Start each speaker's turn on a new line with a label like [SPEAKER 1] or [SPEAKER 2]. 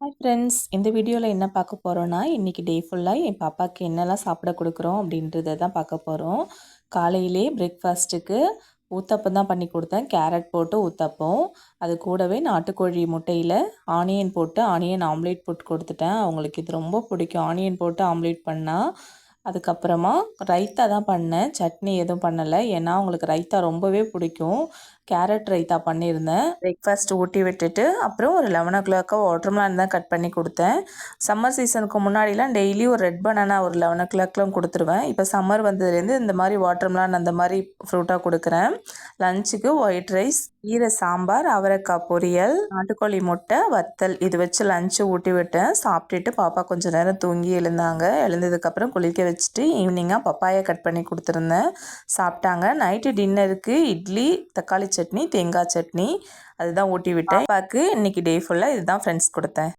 [SPEAKER 1] Hi friends, இந்த வீடியோவில் என்ன பார்க்க போகிறோன்னா, இன்றைக்கி டே ஃபுல்லாக என் பாப்பாவுக்கு என்னெல்லாம் சாப்பிட கொடுக்குறோம் அப்படின்றத தான் பார்க்க போகிறோம். காலையிலே பிரேக்ஃபாஸ்ட்டுக்கு ஊத்தப்பம் தான் பண்ணி கொடுத்தேன். கேரட் போட்டு ஊத்தப்பம். அது கூடவே நாட்டுக்கோழி முட்டையில் ஆனியன் போட்டு ஆனியன் ஆம்லேட் போட்டு கொடுத்துட்டேன். அவங்களுக்கு இது ரொம்ப பிடிக்கும், ஆனியன் போட்டு ஆம்லேட் பண்ணால். அதுக்கப்புறமா ரைத்தா தான் பண்ணேன், சட்னி எதுவும் பண்ணலை. ஏன்னா அவங்களுக்கு ரைத்தா ரொம்பவே பிடிக்கும். கேரட் ரைத்தா பண்ணியிருந்தேன். பிரேக்ஃபாஸ்ட் ஊட்டி விட்டுட்டு அப்புறம் ஒரு 11 o'clock வாட்டர்மெலன் தான் கட் பண்ணி கொடுத்தேன். சம்மர் சீசனுக்கு முன்னாடிலாம் டெய்லி ஒரு ரெட் பனானா ஒரு 11 o'clock கொடுத்துருவேன். இப்போ சம்மர் வந்ததுலேருந்து இந்த மாதிரி வாட்டர்மெலன் அந்த மாதிரி ஃப்ரூட்டாக கொடுக்குறேன். லஞ்சுக்கு ஒயிட் ரைஸ், கீரை சாம்பார், அவரைக்காய் பொரியல், நாட்டுக்கோழி முட்டை வத்தல் இது வச்சு லஞ்சு ஊட்டி விட்டேன். சாப்பிட்டுட்டு பாப்பா கொஞ்சம் நேரம் தூங்கி எழுந்தாங்க. எழுந்ததுக்கப்புறம் குளிக்க வச்சுட்டு ஈவினிங்காக பப்பாயை கட் பண்ணி கொடுத்துருந்தேன். சாப்பிட்டாங்க. நைட்டு டின்னருக்கு இட்லி, தக்காளி சட்னி, தேங்காய் சட்னி அதுதான் ஊட்டி விட்டேன். பாப்பாவுக்கு இன்றைக்கி டே ஃபுல்லாக இதுதான் ஃப்ரெண்ட்ஸ் கொடுத்தேன்.